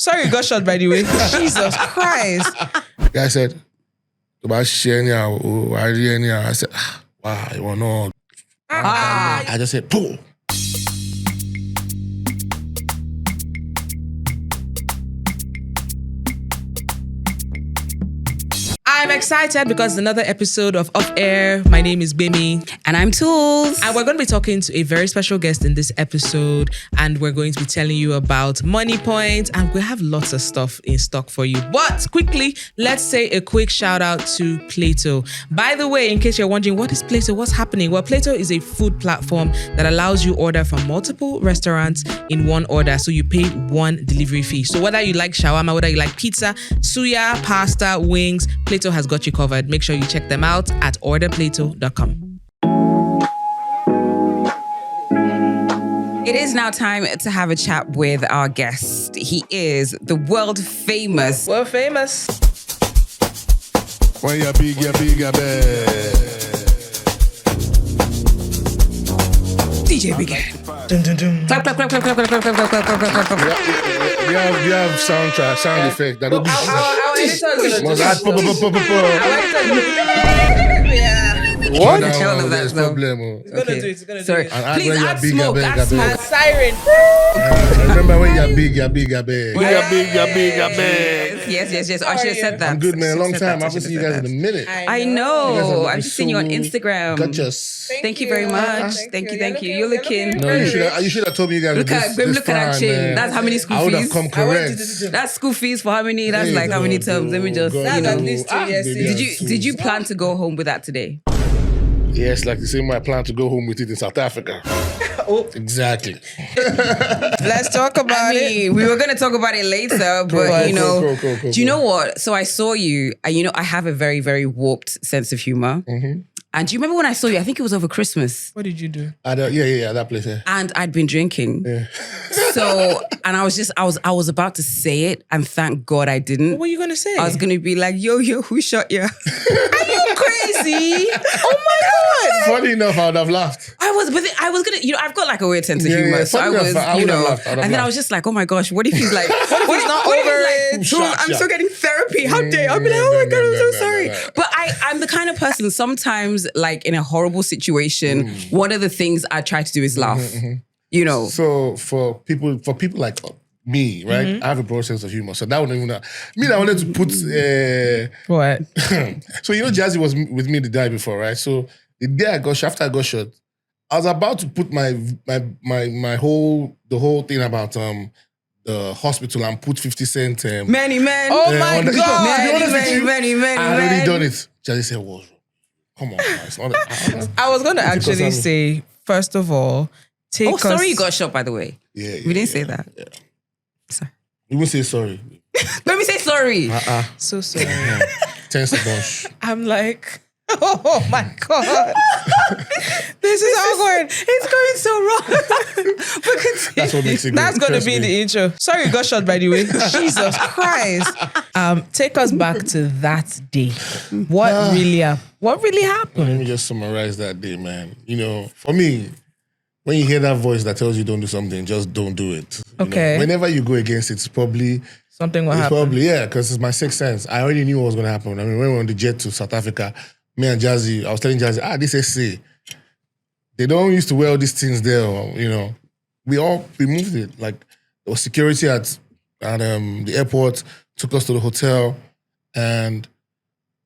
Sorry, Gunshot, by the way. Jesus Christ. The guy said, I said, wow, you want to know? I just said, pull. I'm excited because another episode of OffAir. My name is BigN. And I'm Tools. And we're going to be talking to a very special guest in this episode. And we're going to be telling you about money points. And we have lots of stuff in stock for you. But quickly, let's say a quick shout out to Plato. By the way, in case you're wondering, what is Plato? What's happening? Well, Plato is a food platform that allows you order from multiple restaurants in one order. So you pay one delivery fee. So whether you like shawarma, whether you like pizza, suya, pasta, wings, Plato has got you covered. Make sure you check them out at orderplato.com. It is now time to have a chat with our guest. He is the world famous. We're famous. When you're big, you're bad. DJ BigN. Dun, dun, dun. Clap, clap, clap, clap, clap, clap, clap, clap, clap, clap, clap, clap, clap. You have soundtrack, sound effect. That Our editor is going to What? No, All of that there's stuff. problem. He's going to do it. He's going to do Sorry. it. And Please when you're add big, smoke, you're add bad. smoke. Siren. Remember when you're big, you're bad. When you're big, Yes. I should have said that. I'm good, man. A long time. I haven't should seen you have guys said in a minute. I You guys know. are I've just seen you on so Instagram. Gorgeous. Thank you very much. Thank you. You're looking. No, you should have told me you guys Look were at this look at that fine, chin. man. That's how many school I would have fees. come correct. That's school fees for how many? That's Hey, like how many God, terms? Let me just, God, you know. at least 2 years. baby, Did you plan to go home with that today? Yes, like the same way I plan to go home with it in South Africa. Oh. Exactly. Let's talk about it. We were going to talk about it later, but Cool. do you know what? So I saw you, and I have a very, very warped sense of humor. Mm-hmm. And do you remember when I saw you? I think it was over Christmas. What did you do? Yeah, that place. Yeah. And I'd been drinking. Yeah. So, and I was about to say it, and thank God I didn't. What were you going to say? I was going to be like, yo, who shot you? Are you crazy? Oh my God. Funny enough, I would have laughed. I was going to, I've got like a weird sense of humor. So I funny was, enough, I would have laughed. and then I was just like, oh my gosh, what if he's like, what if he's not over it? Like, I'm still getting therapy. How dare I'll be like, oh my God, I'm so sorry. But I'm the kind of person, sometimes like in a horrible situation, one of the things I try to do is laugh. So for people like me, right? I have a broad sense of humor. So that wouldn't even me. I wanted to put. What? So Jazzy was with me the day before, right? So the day after I got shot, I was about to put my whole thing about the hospital and put 50 cent. Many men. Oh my God. Many. I had already done it. Jazzy said, "Whoa, come on, man. It's not I was going to actually say, first of all, take us... sorry you got shot, by the way. Yeah, We didn't say that. Yeah. Sorry. You won't say sorry. Let me say sorry. So sorry. Tense a bunch. I'm like, oh my God. This is awkward. It's going so wrong. But continue. That's what makes it good. That's going to Trust be me. the intro. Sorry, Gunshot, by the way. Jesus Christ. Take us back to that day. What really happened? Let me just summarize that day, man. For me, when you hear that voice that tells you don't do something, just don't do it. Okay. Whenever you go against it, it's probably... Something will happen. Probably, yeah, because it's my sixth sense. I already knew what was going to happen. I mean, when we were on the jet to South Africa, me and Jazzy, I was telling Jazzy, this SC, they don't used to wear all these things there, We moved it. Like, there was security at the airport, took us to the hotel, and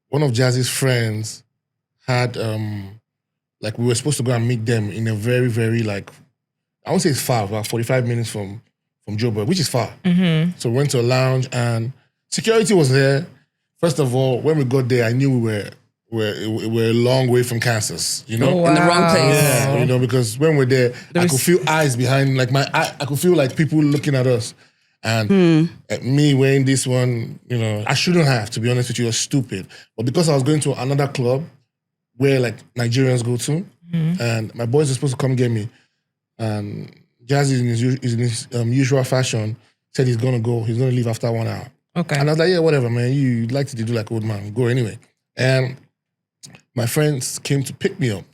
one of Jazzy's friends had, we were supposed to go and meet them in a very, very, I won't say it's far, about 45 minutes from Joburg, which is far. Mm-hmm. So we went to a lounge and security was there. First of all, when we got there, I knew we were a long way from Kansas, Oh, wow. In the wrong place. Yeah, because when we're there, I could feel eyes behind, I could feel like people looking at us. And me wearing this one, I shouldn't have, to be honest with you, it was stupid. But because I was going to another club where Nigerians go to, and my boys are supposed to come get me, and Jazzy in his usual fashion said he's gonna leave after 1 hour. Okay. And I was like, yeah, whatever, man. You like to do like old man, go anyway. And my friends came to pick me up,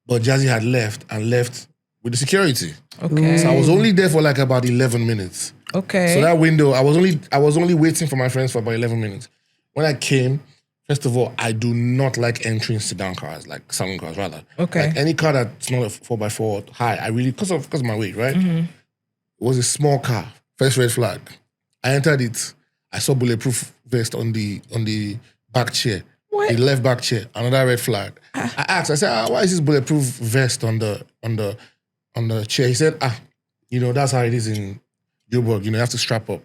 but Jazzy had left with the security. Okay. So I was only there for about 11 minutes. Okay. So that window, I was only waiting for my friends for about 11 minutes. When I came, first of all, I do not like entering sedan cars, like salon cars rather. Okay. Like any car that's not a 4x4 high, I really, because of my weight, right? Mm-hmm. It was a small car. First red flag. I entered it. I saw bulletproof vest on the back chair. What? The left back chair. Another red flag. I asked, I said, why is this bulletproof vest on the chair? He said, that's how it is in Joburg. You have to strap up.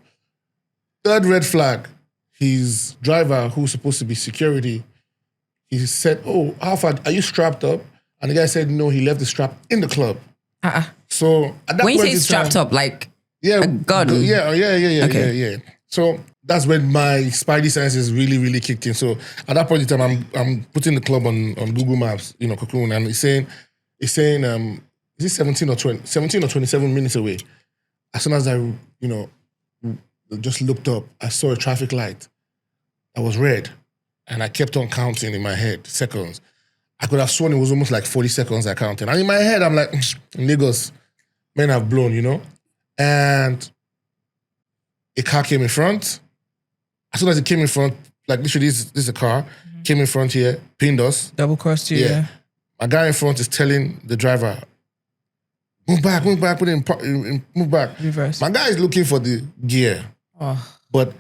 Third red flag. His driver, who's supposed to be security, he said, "Oh, how far are you strapped up?" And the guy said, "No, he left the strap in the club." So at that When point you say strapped up, like a gun. Yeah. So that's when my spidey senses really, really kicked in. So at that point in time, I'm putting the club on Google Maps, Cocoon, and it's saying, is it 17 or 27 minutes away? As soon as I, just looked up, I saw a traffic light that was red, and I kept on counting in my head seconds. I could have sworn it was almost like 40 seconds I counted. And in my head, I'm like, in Lagos, men have blown, And a car came in front. As soon as it came in front, like literally this is a car, came in front here, pinned us. Double crossed you, yeah. My guy in front is telling the driver, move back, move back, move back. Reverse. My guy is looking for the gear. Oh. But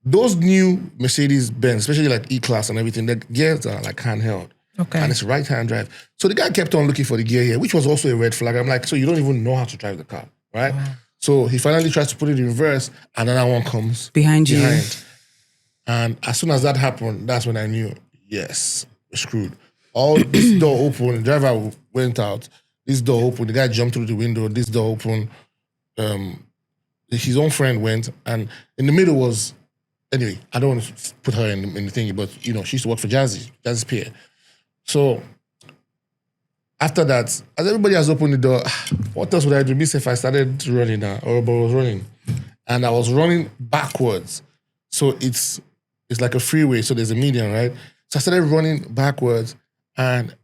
those new Mercedes-Benz, especially like E-Class and everything, the gears are like handheld. Okay. And it's right-hand drive. So the guy kept on looking for the gear here, which was also a red flag. I'm like, so you don't even know how to drive the car, right? Wow. So he finally tries to put it in reverse, and another one comes behind you. And as soon as that happened, that's when I knew, yes, we're screwed. All this door opened, the driver went out, this door opened, the guy jumped through the window, this door opened, his own friend went, and in the middle was, anyway, I don't want to put her in the thing, but she used to work for Jazzy's peer. So after that, as everybody has opened the door, what else would I do? Me if I started running now, or I was running, and I was running backwards. So it's like a freeway, so there's a median, right? So I started running backwards, and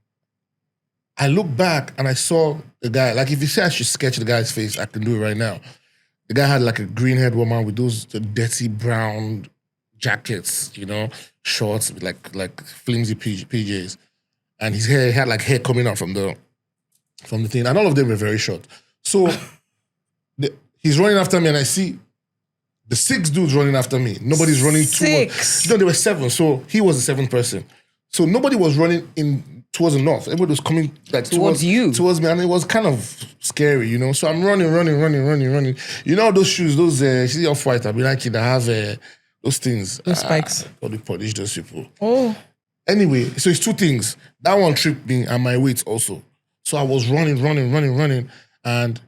I looked back and I saw the guy. Like if you say I should sketch the guy's face, I can do it right now. The guy had like a green-haired woman with those dirty brown jackets, shorts, like flimsy PJs. And his hair, he had like hair coming out from the thing. And all of them were very short. So he's running after me, and I see the 6 dudes running after me. Nobody's running towards. There were 7. So he was the 7th person. So nobody was running in towards the north. Everybody was coming like towards you, towards me, and it was kind of scary, So I'm running. Those shoes, those see Off-White, I've been like that have those things. Those spikes. They polish those people. Oh. Anyway, so it's 2 things. That one tripped me and my weight also. So I was running. And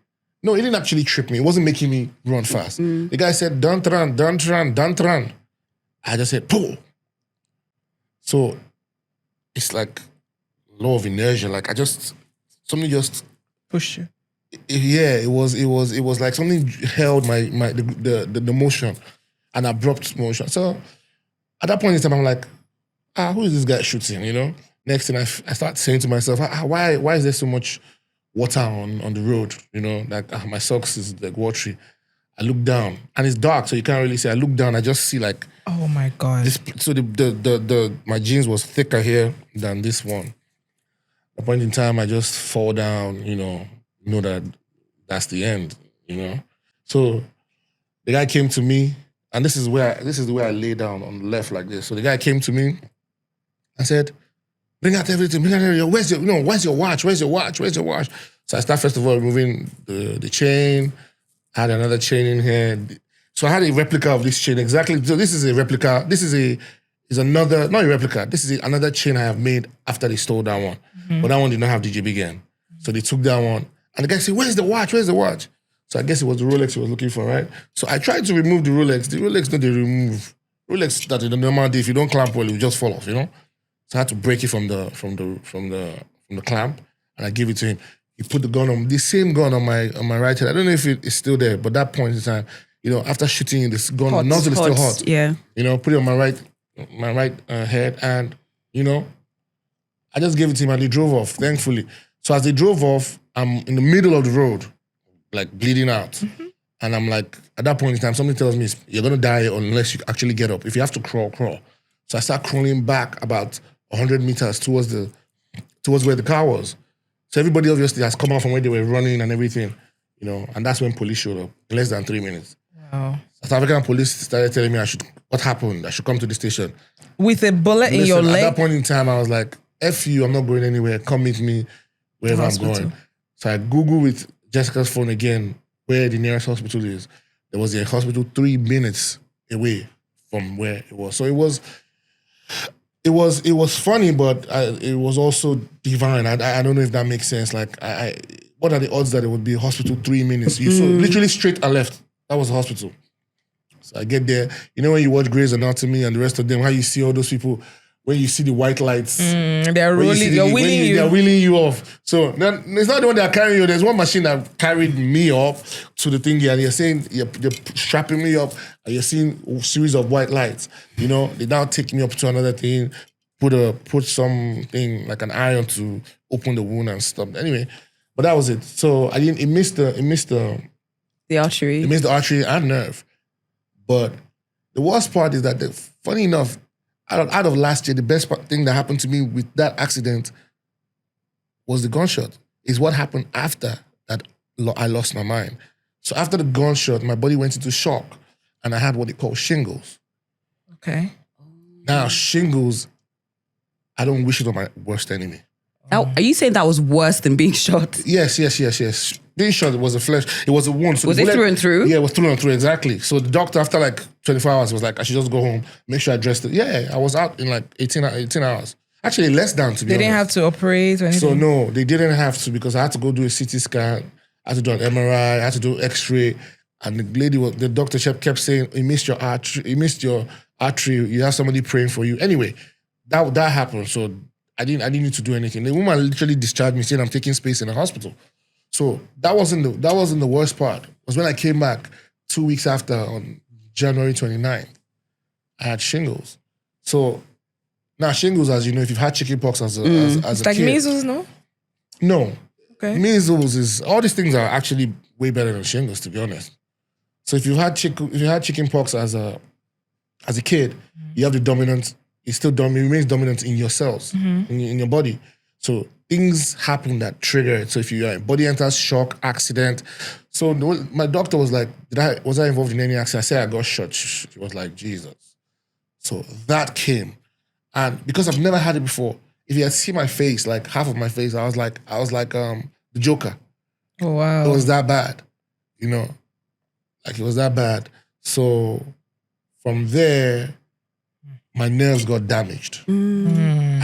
no, it didn't actually trip me. It wasn't making me run fast. The guy said, don't run. I just said, pull. So it's like law of inertia. Like something just pushed you. Yeah, it was like something held the motion, an abrupt motion. So at that point in time, I'm like, who is this guy shooting, Next thing I start saying to myself, why is there so much water on the road, Like my socks is like watery. I look down and it's dark, so you can't really see. I look down, I just see like, oh my God. So my jeans was thicker here than this one. At a point in time, I just fall down, know that that's the end, So the guy came to me, and this is where I lay down on the left like this. So the guy came to me and said, bring out everything. Where's your watch? Where's your watch? So I start first of all removing the chain. I had another chain in here. So I had a replica of this chain exactly. So this is a replica. This is another, not a replica. This is another chain I have made after they stole that one. Mm-hmm. But that one did not have DJ BigN. So they took that one. And the guy said, where's the watch? So I guess it was the Rolex he was looking for, right? So I tried to remove the Rolex. The Rolex, no, they remove. Rolex that in the normal day, if you don't clamp well, it will just fall off, So I had to break it from the clamp, and I gave it to him. He put the same gun on my right head. I don't know if it's still there, but that point in time, after shooting this gun, the nozzle is still hot. Yeah. Put it on my right head, and I just gave it to him, and they drove off. Thankfully, so as they drove off, I'm in the middle of the road, like bleeding out, And I'm like, at that point in time, something tells me you're going to die unless you actually get up. If you have to crawl, crawl. So I start crawling back about 100 meters towards where the car was. So everybody obviously has come out from where they were running and everything, you know, and that's when police showed up in less than 3 minutes. Wow. South African police started telling me what happened, I should come to the station. With a bullet in your leg? At that point in time, I was like, F you, I'm not going anywhere. Come meet me wherever I'm going. So I Googled with Jessica's phone again where the nearest hospital is. There was a hospital 3 minutes away from where it was. So it was funny, but it was also divine. I don't know if that makes sense. Like, what are the odds that it would be a hospital 3 minutes? You saw literally straight and left. That was the hospital. So I get there. You know when you watch Grey's Anatomy and the rest of them, how you see all those people, when you see the white lights. They're rolling, they're wheeling you. They're wheeling you off. So then, it's not the one that are carrying you. There's one machine that carried me up to the thing here. And you're saying, you're strapping me up and you're seeing a series of white lights. You know, they now take me up to another thing, put something like an iron to open the wound and stuff. Anyway, but that was it. So it missed the artery. It missed the artery and nerve. But the worst part is that, funny enough, out of last year, the best thing that happened to me with that accident was the gunshot. Is what happened after that I lost my mind. So after the gunshot, my body went into shock and I had what they call shingles. Okay. Now, shingles, I don't wish it on my worst enemy. Are you saying that was worse than being shot? Yes. Being shot, it was a flesh, it was a wound. So was it through and through? Yeah, it was through and through, exactly. So the doctor, after like 24 hours, was like, I should just go home, make sure I dressed it. Yeah, I was out in like 18 hours. Actually, less than, to be honest. They didn't have to operate or anything? So no, they didn't have to because I had to go do a CT scan, I had to do an MRI, I had to do X-ray, and the doctor kept saying, you missed your artery, you have somebody praying for you. Anyway, that happened, so I didn't need to do anything. The woman literally discharged me saying I'm taking space in the hospital. So that wasn't the worst part. It was when I came back 2 weeks after, on January 29th, I had shingles. So now shingles, as you know, if you've had chickenpox as a it's like kid, measles, no? No. Okay. Measles is, all these things are actually way better than shingles, to be honest. So if you had chickenpox as a kid, you have the dominant. It remains dominant in your cells, in your body. So things happen that trigger it. So if your body enters shock, accident. So my doctor was like, was I involved in any accident? I said I got shot. She was like, Jesus. So that came. And because I've never had it before, if you had seen my face, like half of my face, I was like the Joker. Oh, wow. It was that bad, you know? Like it was that bad. So from there, my nerves got damaged. I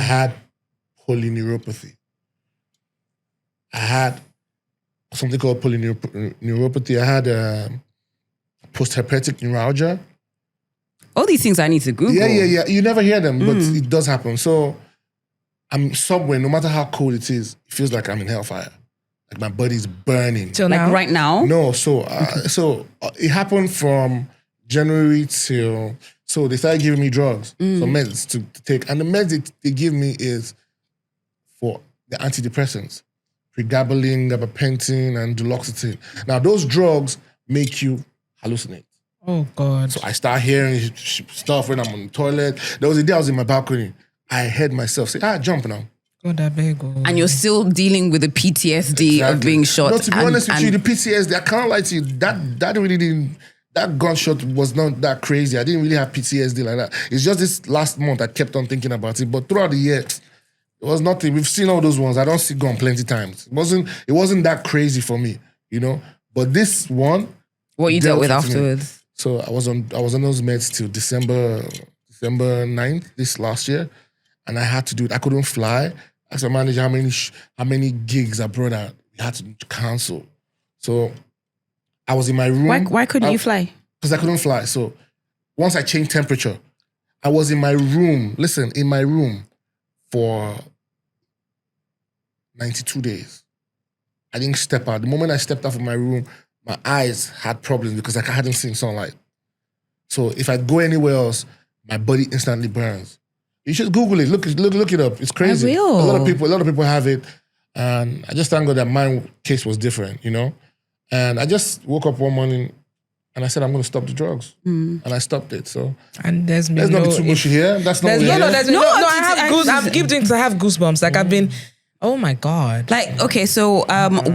had polyneuropathy. I had something called polyneuropathy. I had post-herpetic neuralgia. All these things I need to Google. Yeah. You never hear them, but it does happen. So I'm somewhere, no matter how cold it is, it feels like I'm in hellfire. Like my body's burning. Till like now? Right now? No, so it happened from January till... So they started giving me drugs, so meds to take. And the meds they give me is for the antidepressants, pregabalin, gabapentin, and duloxetine. Now, those drugs make you hallucinate. Oh, God. So I start hearing stuff when I'm on the toilet. There was a day I was in my balcony. I heard myself say, jump now. God, I beg. And you're still dealing with the PTSD of being shot. No, to be honest with you, the PTSD, I can't lie to you, that really didn't... That gunshot was not that crazy. I didn't really have PTSD like that. It's just this last month I kept on thinking about it. But throughout the year, it was nothing. We've seen all those ones. I don't see gun plenty times. It wasn't that crazy for me, you know. But this one, what you dealt with afterwards. Me. So I was on those meds till December 9th this last year, and I had to do it. I couldn't fly. I asked my manager how many gigs I brought out. We had to cancel. So I was in my room. Why couldn't you fly? Because I couldn't fly. So once I changed temperature, I was in my room, for 92 days. I didn't step out. The moment I stepped out of my room, my eyes had problems because I hadn't seen sunlight. So if I go anywhere else, my body instantly burns. You should Google it. Look it up. It's crazy. I will. A lot of people have it. And I just thank God that my case was different, you know? And I just woke up one morning And I said, I'm going to stop the drugs. And I stopped it. So And there's let's not be too mushy here. That's not There's what we're here. I'm keep doing. I have goosebumps. Like I've been. Oh my God. Like, okay, so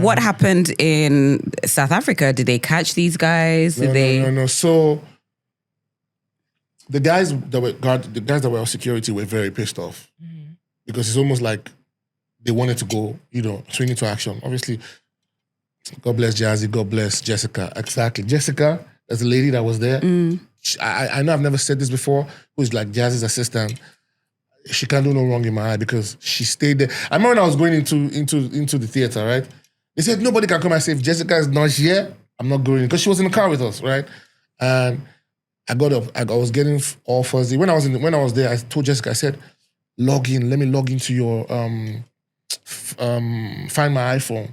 what happened in South Africa? Did they catch these guys? No. So the guys that were on security were very pissed off because it's almost like they wanted to go, swing into action. Obviously, God bless Jazzy, God bless Jessica. Exactly. Jessica, that's the lady that was there. I know I've never said this before, who's like Jazzy's assistant. She can't do no wrong in my eye because she stayed there. I remember when I was going into the theater, right? They said, nobody can come and say, if Jessica is not here, I'm not going in. Because she was in the car with us, right? And I got up. I was getting all fuzzy. When I was there, I told Jessica, I said, log in. Let me log into your Find My iPhone.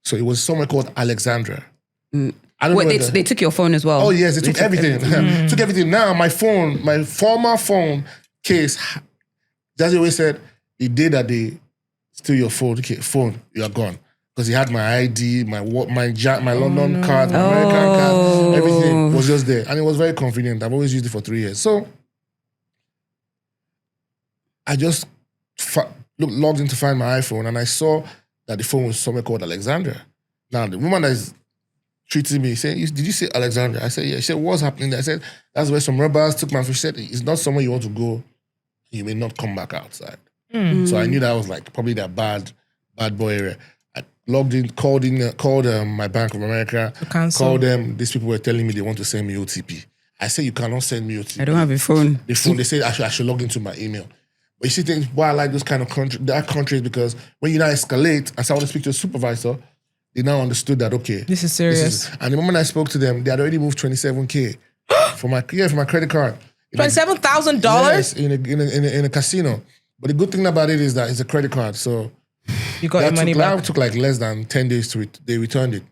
So it was somewhere called Alexandra. I don't know. They took your phone as well. Oh yes, they took everything. Took everything. Now my phone, my former phone case, Jazzy always said, the day that they steal your phone, you are gone. Because he had my ID, my London card, my American card, everything was just there. And it was very convenient. I've always used it for 3 years. So I just logged in to find my iPhone and I saw that the phone was somewhere called Alexandra. Now, the woman that is treating me, saying, did you say Alexandra? I said, yeah. She said, what's happening there? I said, that's where some robbers took my phone. She said, it's not somewhere you want to go. You may not come back outside. So I knew that was like probably that bad boy area. I logged in, called my Bank of America, called them. These people were telling me they want to send me OTP. I said, you cannot send me OTP. I don't have a phone. They said I should log into my email. But you see things, why I like those kind of countries, because when you now escalate, as I want to speak to a supervisor, they now understood that, okay. This is serious. And the moment I spoke to them, they had already moved $27K for my credit card. $27,000? Yes, in a casino. But the good thing about it is that it's a credit card, so you got your money back. That took like less than 10 days they returned it.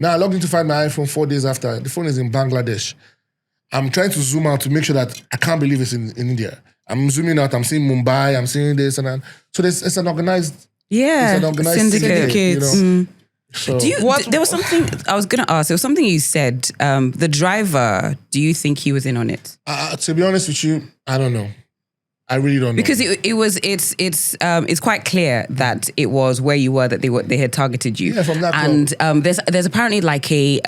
Now I logged in to find my iPhone 4 days after. The phone is in Bangladesh. I'm trying to zoom out to make sure that I can't believe it's in India. I'm zooming out, I'm seeing Mumbai, I'm seeing this and that. So it's an organized syndicate. So there was something I was going to ask. There was something you said. The driver, do you think he was in on it? To be honest with you, I don't know. I really don't know. Because it's quite clear that it was where you were that they had targeted you. Yeah, from that club. And there's apparently like a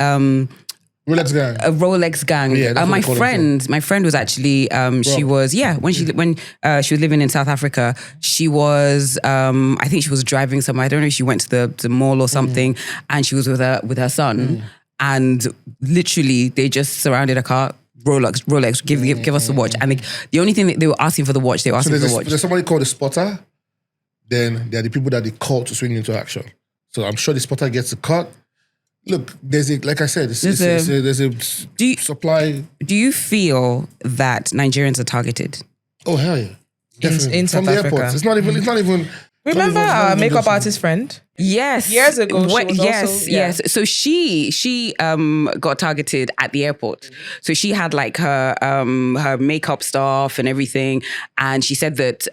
Rolex gang. A Rolex gang. Yeah, my friend was actually she was when she was living in South Africa, she was I think she was driving somewhere. I don't know if she went to the mall or something, and she was with her son, and literally they just surrounded a car. Rolex, give us the watch. And the only thing that they were asking for the watch, they were asking for the watch. There's somebody called a spotter. Then there are the people that they call to swing into action. So I'm sure the spotter gets a cut. Look, there's a supply. Do you feel that Nigerians are targeted? Oh hell yeah, definitely. In from South the Africa. airports. It's not even. Remember our makeup artist friend? Yes. Years ago, yes. So she got targeted at the airport. So she had like her makeup stuff and everything, and she said that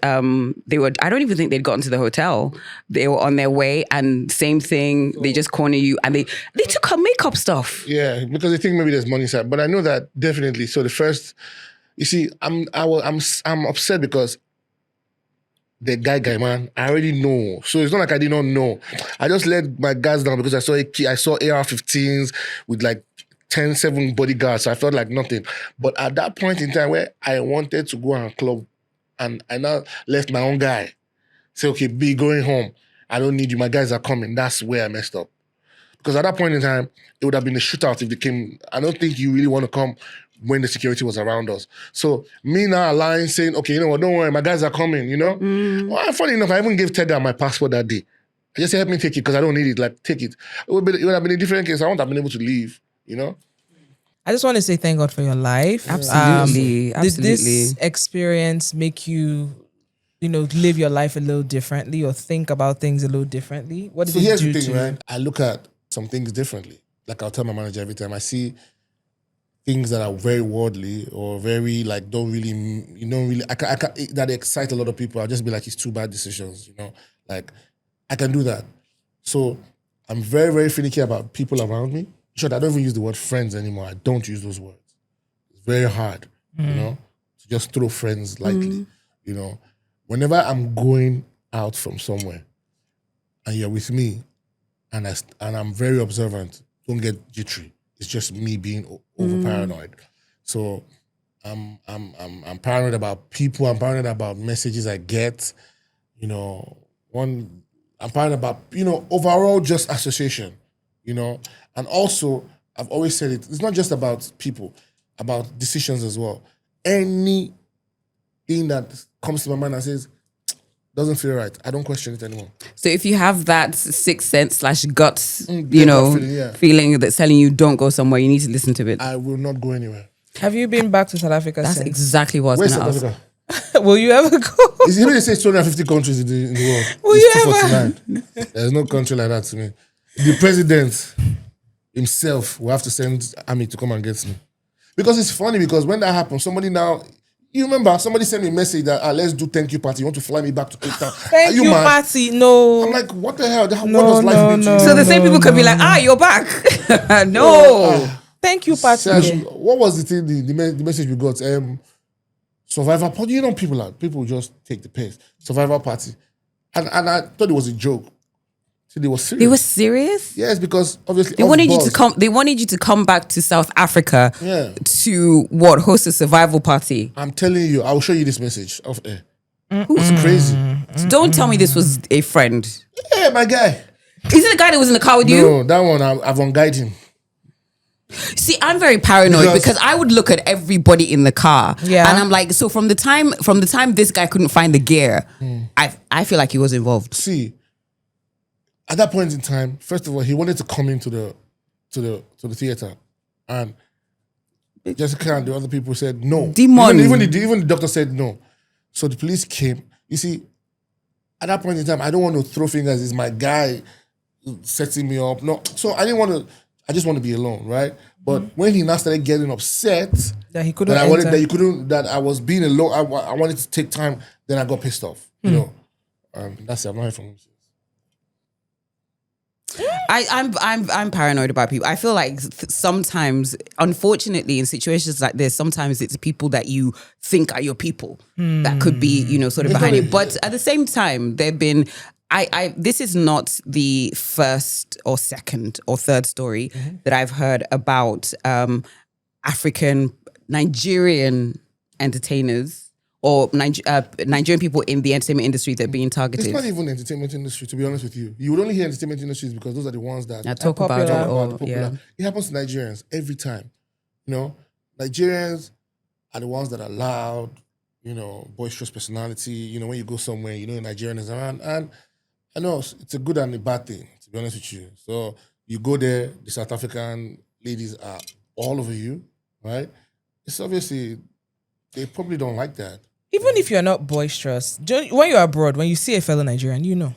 they were. I don't even think they'd gotten to the hotel. They were on their way, and same thing. They just corner you, and they took her makeup stuff. Yeah, because they think maybe there's money inside, but I know that definitely. So the first, you see, I'm upset because. The guy, man, I already know. So it's not like I did not know. I just let my guards down because I saw AR-15s with like 7 bodyguards. So I felt like nothing. But at that point in time where I wanted to go and club, and I now left my own guy. Say, okay, B, going home. I don't need you. My guys are coming. That's where I messed up. Because at that point in time, it would have been a shootout if they came. I don't think you really want to come when the security was around us. So me now lying, saying, okay, you know what, don't worry, my guys are coming, you know? Well, funny enough, I even gave Teddy my passport that day. I just said, help me take it because I don't need it, like, take it. It would have been a different case. I wouldn't have been able to leave, you know? I just want to say thank God for your life. Absolutely. Did this experience make you, live your life a little differently or think about things a little differently? What did it do here's the thing, to you? right? I look at some things differently. Like I'll tell my manager every time I see things that are very worldly or very like that excite a lot of people. I'll just be like, it's too bad decisions, like I can do that. So I'm very, very finicky about people around me. Sure, I don't even use the word friends anymore. I don't use those words. It's very hard, to just throw friends lightly. Whenever I'm going out from somewhere and you're with me and I'm very observant, don't get jittery. It's just me being over paranoid. So I'm paranoid about people. I'm paranoid about messages I get. I'm paranoid about overall just association. And also I've always said it's not just about people, about decisions as well. Anything that comes to my mind and says doesn't feel right, I don't question it anymore. So if you have that sixth sense / guts, feeling that's telling you don't go somewhere, you need to listen to it. I will not go anywhere. Have you been back to South Africa That's since? exactly what I was Where's going to South ask. Africa? Will you ever go? It's even they say 250 countries in the world. Will It's you 249. There's no country like that to me. The president himself will have to send army to come and get me. Because it's funny, because when that happens, you remember somebody sent me a message that let's do thank you party. You want to fly me back to Cape Town? Thank you, party. No. I'm like, what the hell? What does life mean to you? So the same people could be like, you're back. No. Thank you, party. Serge, what was the thing? The message we got? Survivor party. People just take the piss. Survivor party, and I thought it was a joke. So they were serious. They were serious? Yes, because obviously They wanted you to come. They wanted you to come back to South Africa. Yeah. To host a survival party. I'm telling you, I will show you this message off air. It's crazy. So don't tell me this was a friend. Yeah, my guy. Is it the guy that was in the car with you? No, that one I've unguided him. See, I'm very paranoid because I would look at everybody in the car, and I'm like, so from the time this guy couldn't find the gear, I feel like he was involved. See, at that point in time, first of all, he wanted to come into the theater, and Jessica and the other people said no. Demon. Even the doctor said no. So the police came. You see, at that point in time, I don't want to throw fingers. It's my guy setting me up. No, so I didn't want to. I just want to be alone, right? But when he now started getting upset that he couldn't, that I was being alone, I wanted to take time. Then I got pissed off. That's it. I'm not here for him. I'm paranoid about people. I feel like sometimes, unfortunately, in situations like this, sometimes it's people that you think are your people that could be, sort of behind it. But at the same time, there've been. This is not the first or second or third story that I've heard about African Nigerian entertainers or Nigerian people in the entertainment industry that are being targeted. It's not even entertainment industry, to be honest with you. You would only hear entertainment industries because those are the ones that talk about it. Popular. It happens to Nigerians every time. Nigerians are the ones that are loud, boisterous personality. When you go somewhere, Nigerian is around. And I know it's a good and a bad thing, to be honest with you. So you go there, the South African ladies are all over you, right? It's obviously, they probably don't like that. Even if you're not boisterous, when you're abroad, when you see a fellow Nigerian, you know.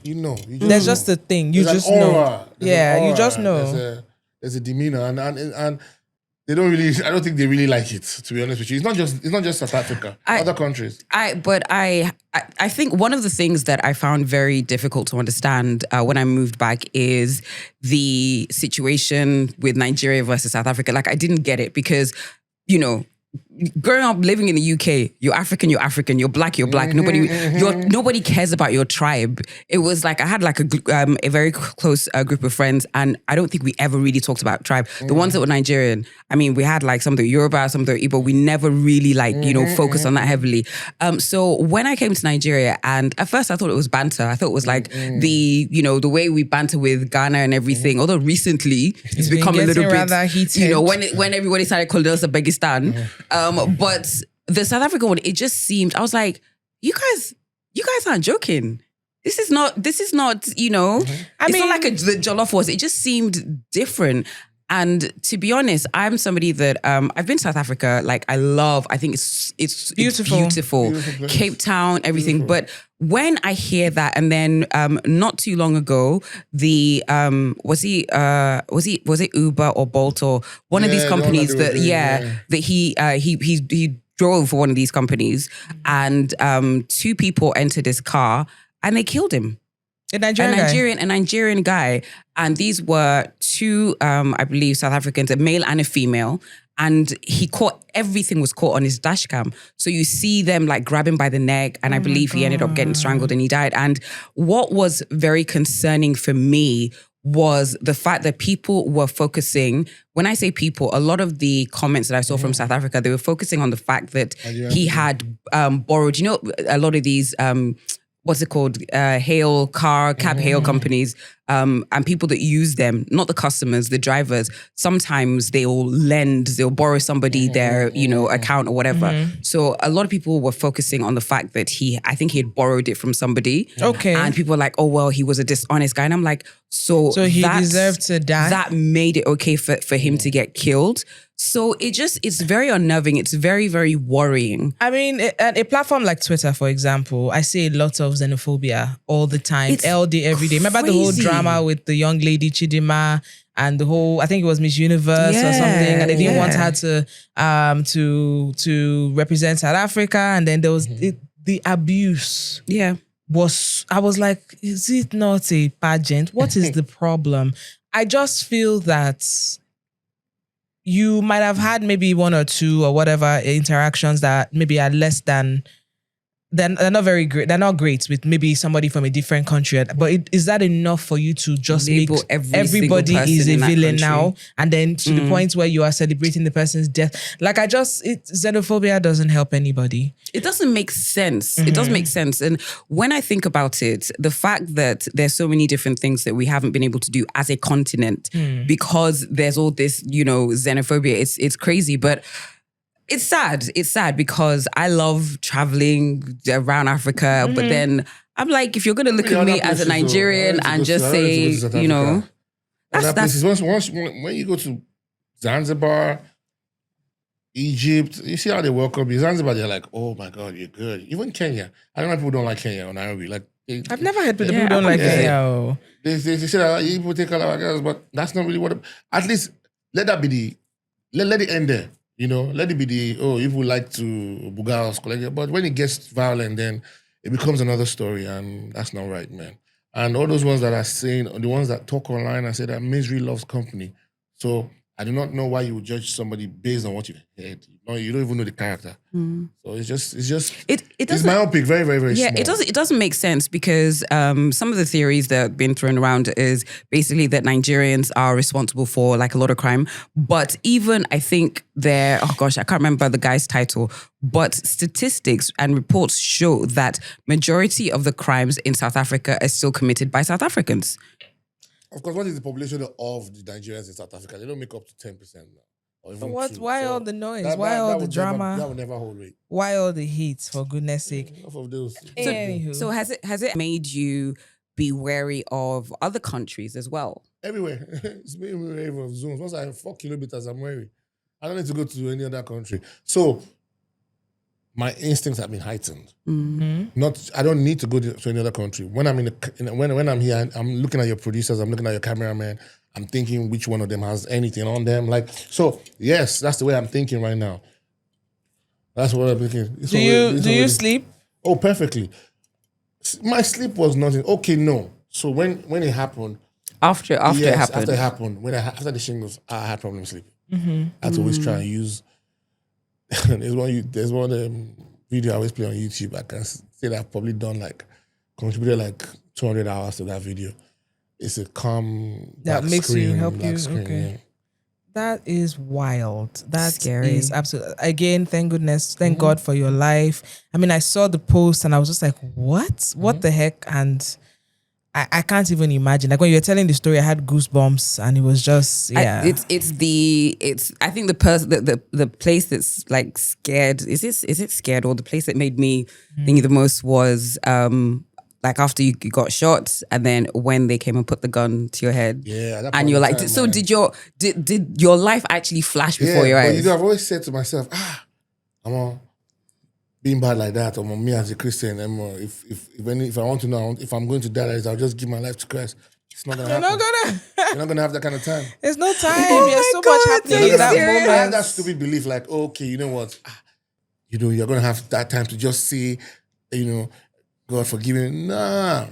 There's just a thing. You just know. Yeah, you just know. There's a demeanor, and they don't really. I don't think they really like it. To be honest with you, it's not just South Africa. Other countries. I think one of the things that I found very difficult to understand when I moved back is the situation with Nigeria versus South Africa. Like I didn't get it because, growing up living in the UK, you're African, you're black. Nobody cares about your tribe. It was like I had like a very close group of friends, and I don't think we ever really talked about tribe. The ones that were Nigerian, I mean, we had like some of the Yoruba, some of the Igbo. We never really focused on that heavily. So when I came to Nigeria, and at first I thought it was banter. I thought it was like the way we banter with Ghana and everything. Although recently it's become a little bit rather heated. When everybody started calling us a Begistan. But the South African one, it just seemed, I was like, you guys aren't joking. This is not, it's not like the Jollof was. It just seemed different. And to be honest, I'm somebody that I've been to South Africa. Like I think it's beautiful. Cape Town, everything. Beautiful. But when I hear that, and then not too long ago, the was it Uber or Bolt or one of these companies that he drove for one of these companies, and two people entered his car and they killed him. A Nigerian Nigerian guy. And these were two, I believe, South Africans, a male and a female. And everything was caught on his dash cam. So you see them like grabbing by the neck. And I believe he ended up getting strangled and he died. And what was very concerning for me was the fact that people were focusing, when I say people, a lot of the comments that I saw from South Africa, they were focusing on the fact that he had borrowed, a lot of these, what's it called, cab hail companies, and people that use them, not the customers, the drivers, sometimes they'll borrow somebody their, account or whatever. So a lot of people were focusing on the fact that I think he had borrowed it from somebody. Okay. And people were like, oh, well, he was a dishonest guy. And I'm like, so he deserved to die? That made it okay for him to get killed. So it's very unnerving. It's very, very worrying. I mean, a platform like Twitter, for example, I see a lot of xenophobia all the time, all day, every day. Remember the whole drama with the young lady Chidima and the whole, I think it was Miss Universe or something, and they didn't want her to represent South Africa, and then there was the abuse. Yeah. I was like, is it not a pageant? What is the problem? I just feel that you might have had maybe one or two or whatever interactions that maybe are less than, they're not very great. They're not great with maybe somebody from a different country. But is that enough for you to just label make everybody is a villain country now? And then to the point where you are celebrating the person's death. Like xenophobia doesn't help anybody. It doesn't make sense. It doesn't make sense. And when I think about it, the fact that there's so many different things that we haven't been able to do as a continent because there's all this, xenophobia, it's crazy. But it's sad. It's sad because I love traveling around Africa, but then I'm like, if you're going to look at me as a Nigerian and just say, that's once when you go to Zanzibar, Egypt, you see how they welcome you. Zanzibar, they're like, oh my God, you're good. Even Kenya. I don't know if people don't like Kenya or Nairobi. Like, I've never heard people don't like Kenya. They say that people take all our girls, but that's not really at least let that be let it end there. Let it be people like to buga us, collect it. But when it gets violent, then it becomes another story, and that's not right, man. And all those ones that are saying, the ones that talk online and say that misery loves company. So I do not know why you would judge somebody based on what you've heard. You don't even know the character. So it's myopic, very, very, very small. It doesn't make sense because some of the theories that have been thrown around is basically that Nigerians are responsible for like a lot of crime. But even I think I can't remember the guy's title, but statistics and reports show that majority of the crimes in South Africa are still committed by South Africans. Of course, what is the population of the Nigerians in South Africa? They don't make up to 10% now. Or even 2%. Why all the noise? Why all the drama? That will never hold rate. Why all the heat, for goodness sake? Enough of those. So has it made you be wary of other countries as well? Everywhere. It's made me wary of zones. Once I have 4 kilometers, I'm wary. I don't need to go to any other country. So my instincts have been heightened. I don't need to go to another country. When I'm when I'm here, I'm looking at your producers, I'm looking at your cameraman, I'm thinking which one of them has anything on them. So yes, that's the way I'm thinking right now. That's what I'm thinking. Do you sleep? Oh, perfectly. My sleep was nothing. Okay, no. So when it happened, after it happened, after the shingles, I had problems sleeping. I had to always try and use. There's one video I always play on YouTube. I can say that I've probably contributed 200 hours to that video. It's a calm that makes screen, you help you. Screen, okay, yeah. That is wild. That's scary. Is absolutely. Again, thank goodness, thank God for your life. I mean, I saw the post and I was just like, what? What the heck? And I can't even imagine. Like when you were telling the story, I had goosebumps, and it was just I think the place that's like scared. Is it scared, or the place that made me think the most was like after you got shot, and then when they came and put the gun to your head. Yeah, and you're like, so did your life actually flash before your eyes? I've always said to myself, I'm on being bad like that, or me as a Christian, if I want to know if I'm going to die, I'll just give my life to Christ. It's not gonna happen. You're not gonna have that kind of time. There's no time. There's so much happening in that moment. I have that stupid belief, like, okay, you know what? You're gonna have that time to just say, God forgive me. Nah.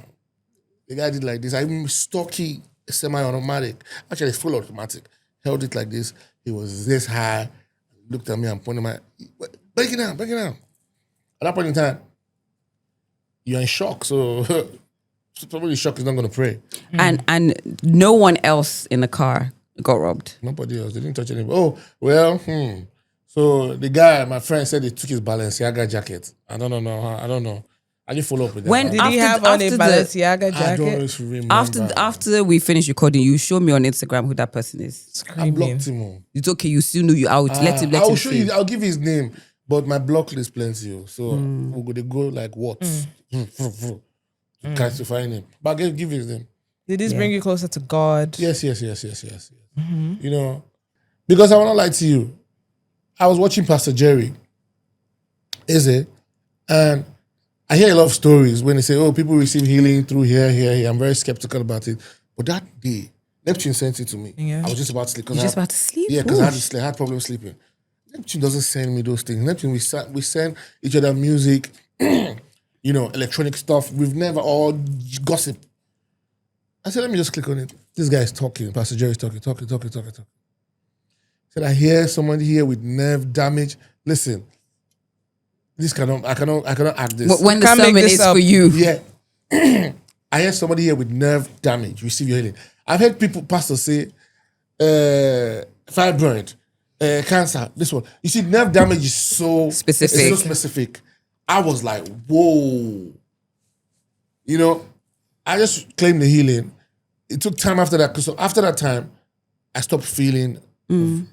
The guy did like this. I even stocky semi-automatic. Actually, it's full automatic. Held it like this. He was this high. Looked at me and pointed my, break it down. At that point in time, you're in shock. So probably shock is not going to pray. And no one else in the car got robbed. Nobody else. They didn't touch anybody. Oh, well, So the guy, my friend, said he took his Balenciaga jacket. I don't know. I didn't follow up with that. When Did he have on a Balenciaga jacket? I don't remember. After we finish recording, you show me on Instagram who that person is. I blocked him. It's okay. You still know you out. Let him. I'll show you. I'll give his name, but my block list plenty. So they go like what? Can't find him. But give his name. Did this bring you closer to God? Yes. You know, because I want to lie to you. I was watching Pastor Jerry. Is it? And I hear a lot of stories when they say, oh, people receive healing through here. I'm very skeptical about it. But that day, Neptune sent it to me. Yeah. I was just about to sleep. You're just about to sleep? Yeah, because I had problems sleeping. Neptune doesn't send me those things. Neptune, we send each other music, electronic stuff. We've never all gossip. I said, let me just click on it. This guy is talking. Pastor Jerry is talking. Said, I hear somebody here with nerve damage. Listen, I cannot act this. When the sermon is for you. Yeah. I hear somebody here with nerve damage, receive your healing. I've heard pastors say, fibroid, cancer, this one. You see, nerve damage is so specific. I was like, whoa. I just claimed the healing. It took time after that, because after that time, I stopped feeling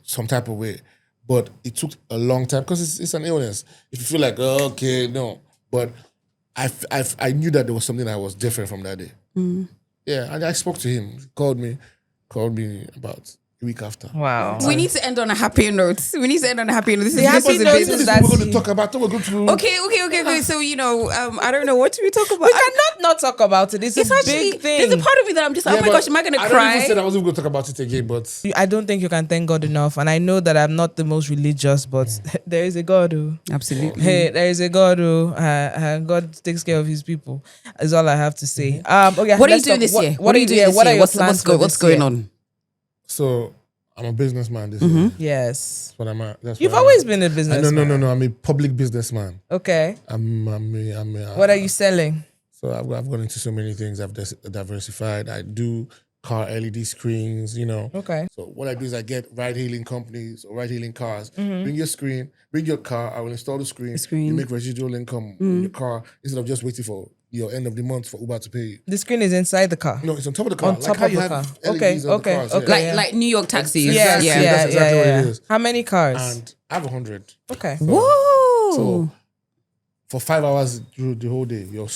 some type of way. But it took a long time because it's an illness. If you feel like, oh, okay, no. But I knew that there was something that was different from that day. Yeah, and I spoke to him. He called me about a week after. Wow. We need to end on a happy note. This is happy note business. that we're going to talk about. Okay. So, I don't know. What do we talk about? We cannot not talk about it. It's a big thing. There's a part of me that I'm just like, oh my gosh, am I going to cry? I even said I wasn't going to talk about it again, but... I don't think you can thank God enough. And I know that I'm not the most religious, but there is a God who... Absolutely. Hey, there is a God who... God takes care of his people. Is all I have to say. Okay, what are you doing this year? What are you doing this year? What are your plans what's going on? So... I'm a businessman this year. Yes. That's what I'm at. You've always been a businessman. No. I'm a public businessman. Okay. What are you selling? So I've gone into so many things. I've diversified. I do car LED screens, Okay. So what I do is I get ride-hailing companies or ride-hailing cars. Bring your screen, bring your car. I will install the screen. You make residual income in your car instead of just waiting for your end of the month for Uber to pay you. The screen is inside the car? No, it's on top of the car. On top of the car. Okay. Like New York taxis. Yeah. That's exactly what it is. How many cars? And I have 100. Okay. Whoa. So for 5 hours through the whole day, your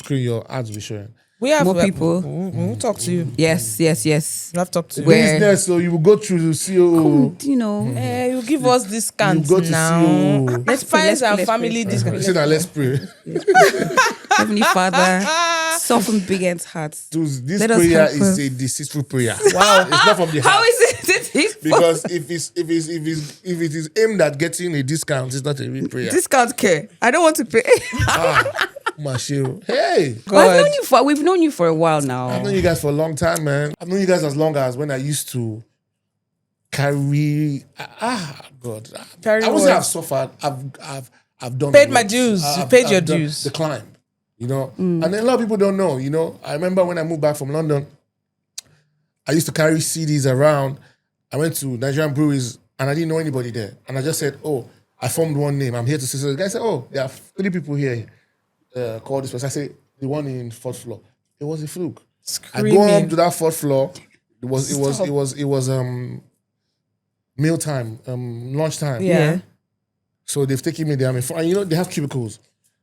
ads will be showing. We have more people. We'll talk to you. Yes. We'll have to talk to you. Business, so you will go through the COO. You give us discounts now. Let's find some family discounts. Let's pray. Heavenly Father, soften BigN's hearts. This prayer is a deceitful prayer. Wow. It's not from the heart. How is it? Because if it is aimed at getting a discount, it's not a real prayer. Discount care. I don't want to pay. Mashio. Hey. We've known you for a while now. I've known you guys for a long time, man. I've known you guys as long as when I used to carry. God. I won't say I've suffered. I've done. Paid my dues. You paid your dues. The climb. And then a lot of people don't know. I remember when I moved back from London, I used to carry CDs around. I went to Nigerian breweries and I didn't know anybody there. And I just said, I formed one name. I'm here to say. So the guy said, there are 3 people here called this person. I said, the one in 4th floor. It was a fluke. Screaming. I go up to that 4th floor. It was mealtime, lunchtime. Yeah. So they've taken me there. And they have cubicles.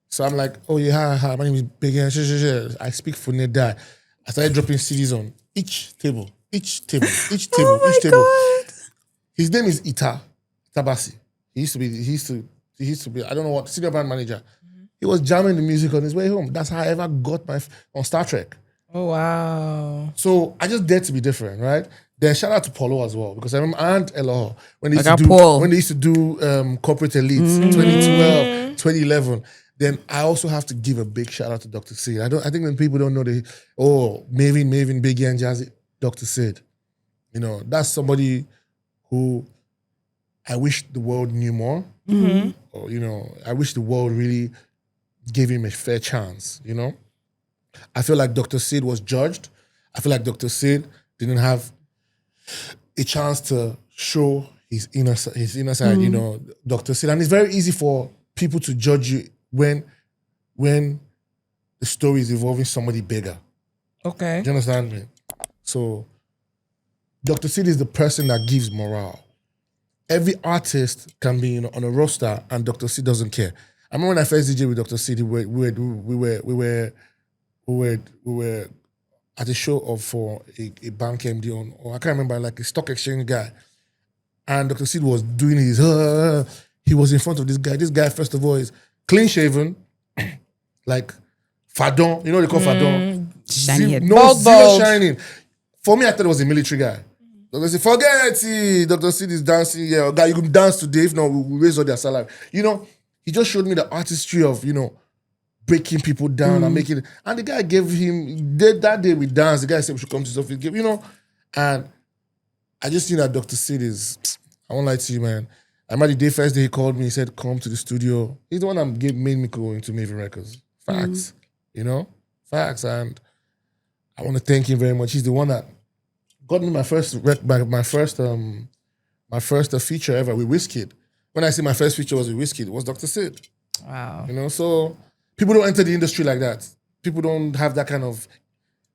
So I'm like, hi, my name is BigN. I speak for Nedai. I started dropping CDs on each table. God. His name is Itabasi. He used to be, I don't know what, senior brand manager. He was jamming the music on his way home. That's how I ever got on Star Trek. Oh, wow. So I just dared to be different, right? Then shout out to Paulo as well, because I remember Aunt Eloho when they used to do corporate elites, 2012, 2011. Then I also have to give a big shout out to Dr. Sid. I think when people don't know Maven, BigN, Jazzy, Dr. Sid. You know, that's somebody who I wish the world knew more. Or, you know, I wish the world really gave him a fair chance, you know? I feel like Dr. Sid was judged. I feel like Dr. Sid didn't have a chance to show his inner side, you know, Dr. Sid. And it's very easy for people to judge you when the story is involving somebody bigger. Okay. Do you understand me? So Dr. Sid is the person that gives morale. Every artist can be on a roster and Dr. Sid doesn't care. I remember when I first DJ with Dr. Sid, we were at a show for a bank MD or I can't remember, like a stock exchange guy. And Dr. Sid was doing his, he was in front of this guy. This guy, first of all, is clean shaven, like fadon. You know what they call fadon? Shiny head. No, zero shining. For me, I thought it was a military guy. Dr. Sid, forget it. Dr. Sid is dancing. Yeah, guy, you can dance today. If not, we'll raise all their salary. You know, he just showed me the artistry of, you know, breaking people down and making it. And the guy gave him, that day we danced, the guy said we should come to his office, you know. And I just think that Dr. Sid is, I won't lie to you, man. I remember the first day he called me, he said, come to the studio. He's the one that made me go into Maven Records. Facts. You know? Facts. And I want to thank him very much. He's the one that got me my first feature ever with Wizkid. When I say my first feature was with Wizkid, it was Dr. Sid. Wow. You know, so people don't enter the industry like that. People don't have that kind of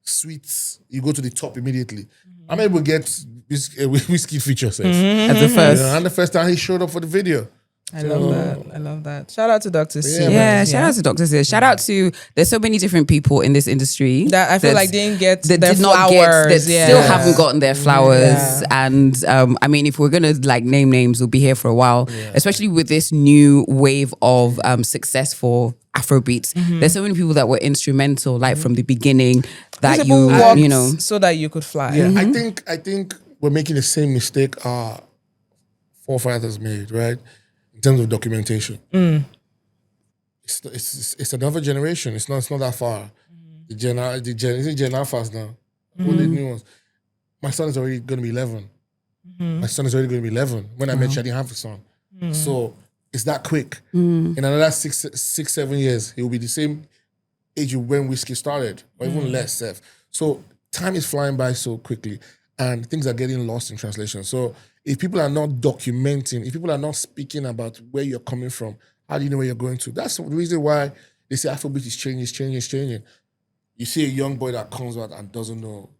sweets. You go to the top immediately. I'm able to get Wizkid feature sets. At the first. You know, and the first time he showed up for the video. I love that. Shout out to Dr. Sid. Yeah, shout out to Dr. Sid. Shout out to, there's so many different people in this industry that I feel like didn't get that their did not flowers. get, that still haven't gotten their flowers. Yeah. And I mean, if we're gonna like name names, we'll be here for a while, especially with this new wave of successful Afrobeats. There's so many people that were instrumental, like from the beginning, that These people walked you know, so that you could fly. Yeah, I think we're making the same mistake our forefathers made, right? In terms of documentation. It's another generation. It's not that far. The Gen Alphas now. All the new ones. My son is already going to be 11. My son is already going to be 11. When I met you, I didn't have a son. So it's that quick. In another 6-7 years, he will be the same age when Wizkid started, or even less, Seth. So time is flying by so quickly, and things are getting lost in translation. So if people are not documenting, if people are not speaking about where you're coming from, how do you know where you're going to? That's the reason why they say Afrobeat is changing. You see a young boy that comes out and doesn't know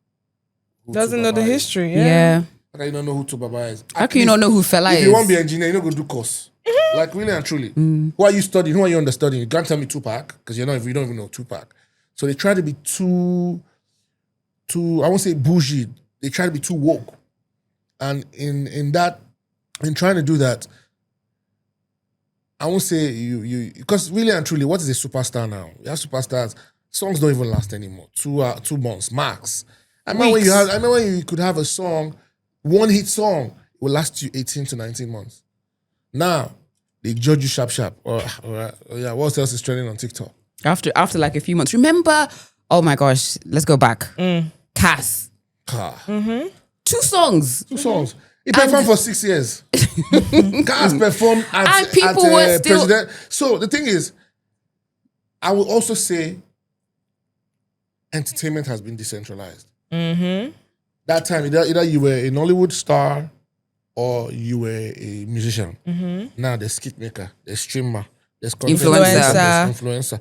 the history. yeah. How can you not know who Tubaba is? How can you not know who Fela If is? you want to be an engineer, you're not going to do course. Like, really and truly. Who are you studying? Who are you understudying? You can't tell me Tupac, because you don't even know Tupac. So they try to be too, I won't say bougie. They try to be too woke. And in trying to do that, I won't say you because really and truly, what is a superstar now? You have superstars. Songs don't even last anymore. 2 months max. I remember when you could have a song, one hit song, it will last you 18 to 19 months. Now they judge you sharp. Or yeah, what else is trending on TikTok? After like a few months. Remember? Oh my gosh, let's go back. Cass. 2 songs. 2 songs. He performed for 6 years. Cass performed at people were still president. So the thing is, I will also say entertainment has been decentralized. That time, either you were a Nollywood star or you were a musician. Now there's skit maker, there's streamer, there's influencer,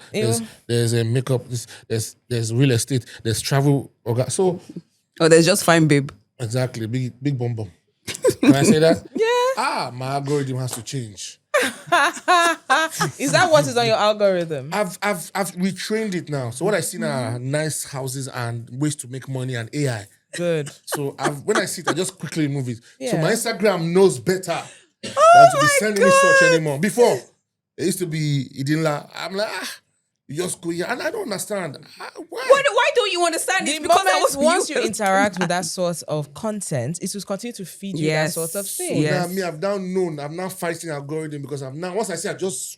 there's a makeup, there's real estate, there's travel. So there's just fine babe. Exactly, big bum bum. Can I say that? Yeah. My algorithm has to change. Is that what is on your algorithm? I've retrained it now. So what I see now are nice houses and ways to make money and AI. Good. So when I see it, I just quickly remove it. So Yeah. my Instagram knows better than to be sending me such anymore. Before, it used to be Idinla. I'm like, you just go here. And I don't understand. Why don't you understand The it? Because that was once you interact with that sort of content, it will continue to feed you that sort of thing. So now I've now fighting algorithm because once I say I just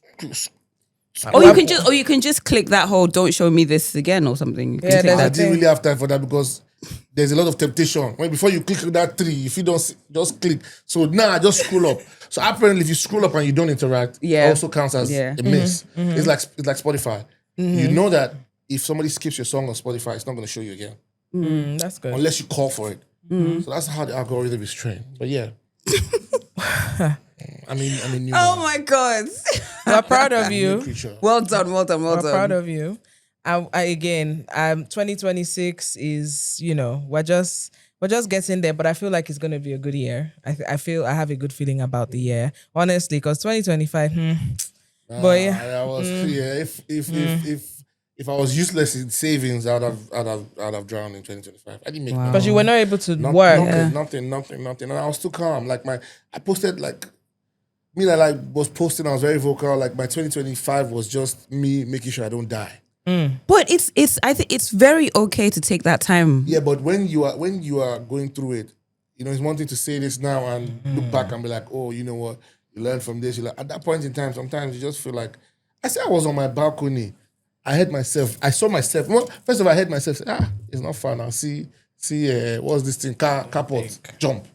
Or you can just click that whole "Don't show me this again" or something. You can click I that. didn't really have time for that because there's a lot of temptation. Before you click that 3, if you don't just click. So now I just scroll up. So apparently, if you scroll up and you don't interact, it also counts as a miss. It's like Spotify. You know that if somebody skips your song on Spotify, it's not going to show you again. That's good. Unless you call for it. So that's how the algorithm is trained. But yeah. I mean, Oh my God. We're proud of you. Well done. We're proud of you. Again, 2026 is, we're just getting there, but I feel like it's going to be a good year. I have a good feeling about the year, honestly, because 2025, but yeah. I was if I was useless in savings, I'd have drowned in 2025. I didn't make money. Because you were not able to work. Nothing. And I was too calm. Like I posted was posting. I was very vocal. Like my 2025 was just me making sure I don't die. But I think it's very okay to take that time. Yeah, but when you are going through it, it's one thing to say this now and look back and be like, oh, you know what, you learn from this. At that point in time, sometimes you just feel like, I said I was on my balcony. I heard myself. I saw myself. Well, first of all, I heard myself say, it's not fun now. See, what's this thing? Carport, jump.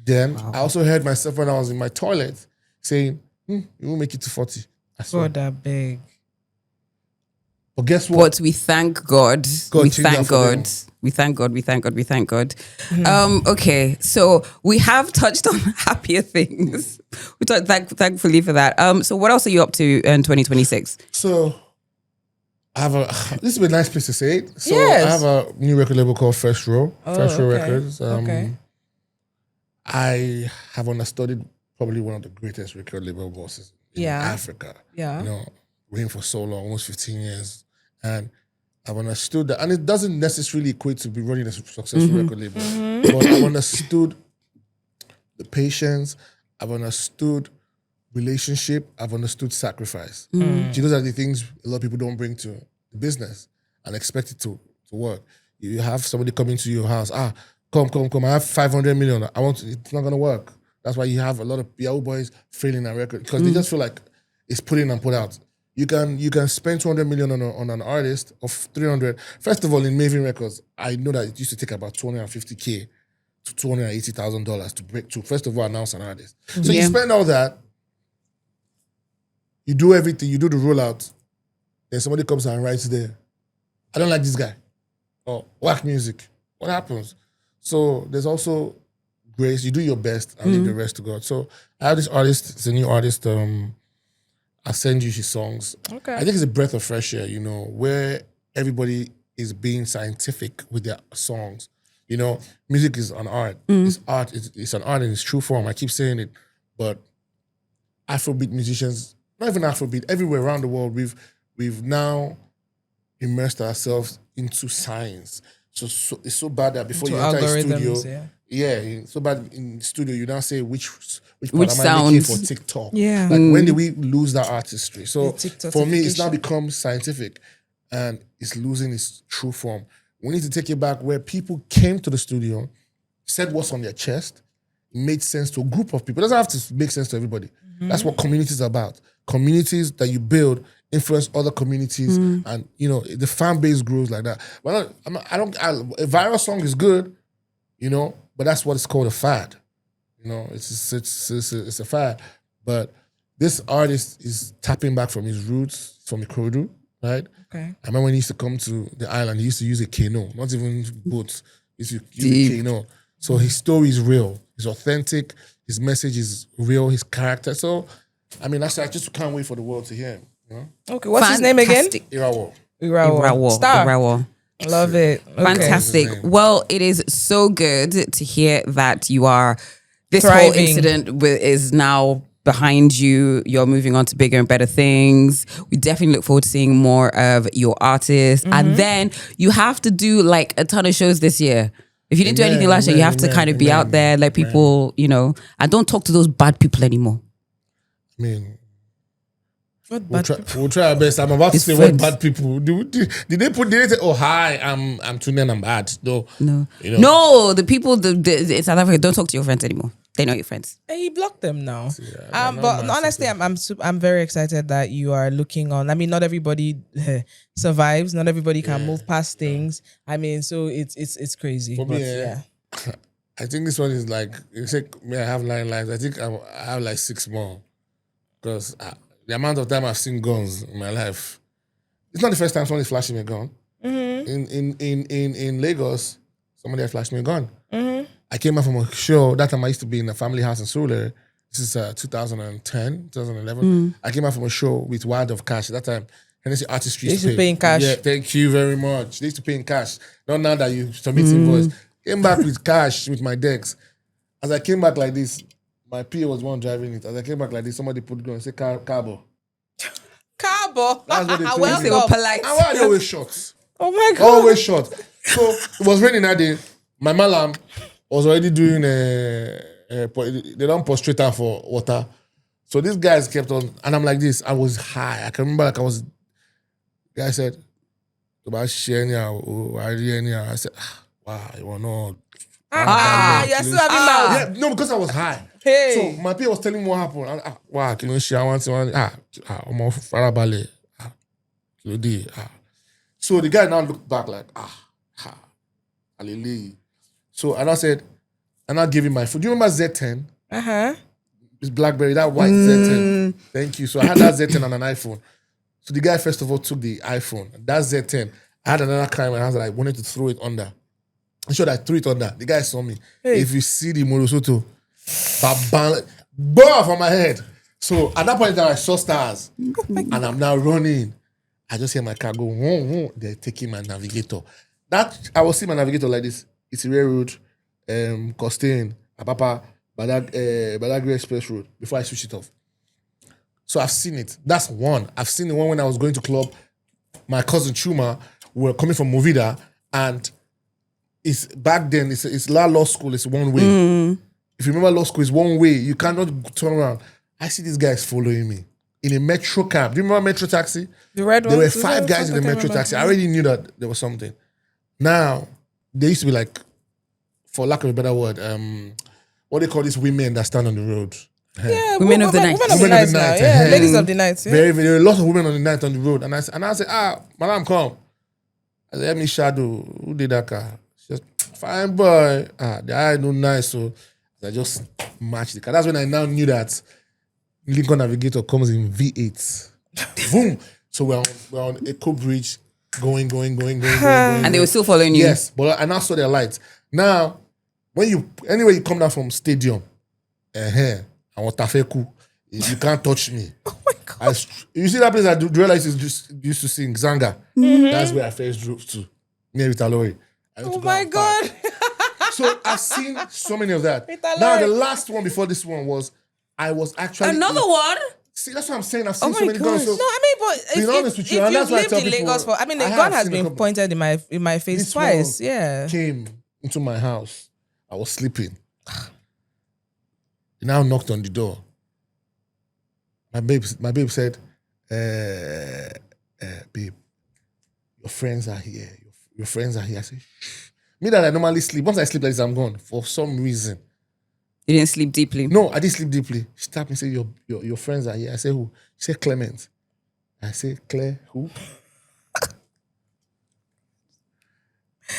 Then I also heard myself when I was in my toilet saying, you won't make it to 40. I swear. God, that big. But guess what? But we thank God. We thank God. Okay, so we have touched on happier things. We talked thankfully for that. So what else are you up to in 2026? So I have this is a nice place to say it. So yes. I have a new record label called First Row. First Row Records. Okay. I have understudied probably one of the greatest record label bosses in Africa. Yeah. Reigning for so long, almost 15 years. And I've understood that, and it doesn't necessarily equate to be running a successful record label, but I've understood the patience, I've understood relationship, I've understood sacrifice. Those are the things a lot of people don't bring to the business and expect it to work. You have somebody coming to your house, come, I have 500 million, it's not gonna work. That's why you have a lot of Yahoo boys failing at record, because they just feel like it's put in and put out. You can spend 200 million on an artist of 300. First of all, in Maven Records, I know that it used to take about $250K to $280,000 to break to first of all announce an artist. So you spend all that, you do everything, you do the rollout, then somebody comes and writes there, I don't like this guy, or whack music. What happens? So there's also grace. You do your best and leave the rest to God. So I have this artist. It's a new artist. I'll send you his songs. Okay. I think it's a breath of fresh air, where everybody is being scientific with their songs. Music is an art. It's art. It's an art in its true form. I keep saying it. But Afrobeat musicians, not even Afrobeat, everywhere around the world, we've now immersed ourselves into science. So it's so bad that before you enter a studio, so bad in the studio, you now say which part am I making for TikTok? Yeah. Like when did we lose that artistry? So for me, it's now become scientific and it's losing its true form. We need to take it back where people came to the studio, said what's on their chest, it made sense to a group of people. It doesn't have to make sense to everybody. That's what communities are about. Communities that you build influence other communities, and the fan base grows like that. Well, a viral song is good, but that's what it's called, a fad. It's a fad. But this artist is tapping back from his roots, from Ikorodu, right? Okay. I remember when he used to come to the island, he used to use a canoe, not even boats. He used to use a canoe. So his story is real. It's authentic. His message is real. His character. So, I just can't wait for the world to hear him. Okay, what's his name again? Irawo. Star. Irawo. Love it. Okay. Fantastic. Well, it is so good to hear that you are, this thriving. whole incident is now behind you. You're moving on to bigger and better things. We definitely look forward to seeing more of your artists. And then you have to do like a ton of shows this year. If you didn't do anything last year, you have to kind of be out there, let people, and don't talk to those bad people anymore. We'll try our best. I'm about to say what bad people do. Did they say, oh hi, I'm Tunen, I'm bad? No. No, the people in South Africa, don't talk to your friends anymore. They know your friends. And you block them now. Yeah, but honestly, I'm very excited that you are looking on. I mean, not everybody survives. Not everybody can move past things. I mean, so it's crazy. For me, yeah. I think this one is like, you say, I have 9 lives. I think I have like 6 more. Because the amount of time I've seen guns in my life, it's not the first time somebody's flashing me a gun. In Lagos, somebody had flashed me a gun. I came back from a show. That time I used to be in a family house in Surulere. This is 2010, 2011. I came back from a show with Wild of Cash. At that time, Hennessy Artistry used to pay in cash. Yeah, thank you very much. They used to pay in cash. Not now that you submit invoice. Came back with cash with my decks. As I came back like this, my PA was one driving it. As I came back like this, somebody put gun and said, Cabo. Cabo. That's what they told Well, me. they were polite. And why are they always short? Oh my God. Always short. So it was raining that day. My malam was already doing they don't prostrate her for water. So these guys kept on, and I'm like this. I was high. I can remember like I was. The guy said, "About I said, "Wow, you want no." You're still having mouth. Yeah, no, because I was high. Hey. So my PA was telling me what happened. And, wow, can you share one? I'm off Farabale. So the guy now looked back like, hallelujah. So and I said, and I gave him my phone. Do you remember Z10? It's BlackBerry, that white Z10. Thank you. So I had that Z10 on an iPhone. So the guy first of all took the iPhone. That Z10. I had another car in my hands that I wanted to throw it under. I'm sure I threw it under. The guy saw me. Hey. If you see the Morosoto, bam, from my head. So at that point in time, I saw stars. And I'm now running. I just hear my car go, whoa. They're taking my navigator. That I will see my navigator like this. It's a railroad, Costain, Apapa, Badagry Express Road before I switch it off. So I've seen it. That's one. I've seen the one when I was going to club. My cousin Chuma were coming from Movida, and it's back then. It's law school. It's one way. If you remember law school, it's one way. You cannot turn around. I see these guys following me in a metro cab. Do you remember metro taxi? The red one. There were 5 guys in the metro taxi. I already knew that there was something. Now they used to be like, for lack of a better word, what they call these women that stand on the road. Yeah, women of the night. Women of the night now. Yeah, ladies of the night. Yeah. There are a lot of women on the night on the road. And I said, madam, come. I said, let me shadow. Who did that car? She said, fine boy. The eye no nice. So I just matched the car. That's when I now knew that Lincoln Navigator comes in V8. Boom. So we're on Echo Bridge, going. And they were still following you. Yes, but I now saw their lights. Now, anyway you come down from stadium, I want Tafeku. You can't touch me. Oh my God. You see that place that Durella used to sing, Zanga? That's where I first drove to, near Vitalori. Oh my God. So I've seen so many of that. Now, the last one before this one was, I was actually... Another one? See, that's what I'm saying. I've seen so many gosh. guns. So, No, I mean, but being honest with you, and that's why I lived tell in people, Lagos for, I mean, the I gun have has seen a been couple. pointed in my face This twice. one Yeah. came into my house. I was sleeping. He now knocked on the door. My babe said, babe, your friends are here. Your friends are here. I said, shh. Me that I normally sleep. Once I sleep like this, I'm gone. For some reason. You didn't sleep deeply? No, I didn't sleep deeply. She tapped me and said, your friends are here. I said, who? She said, Clement. I said, Claire, who?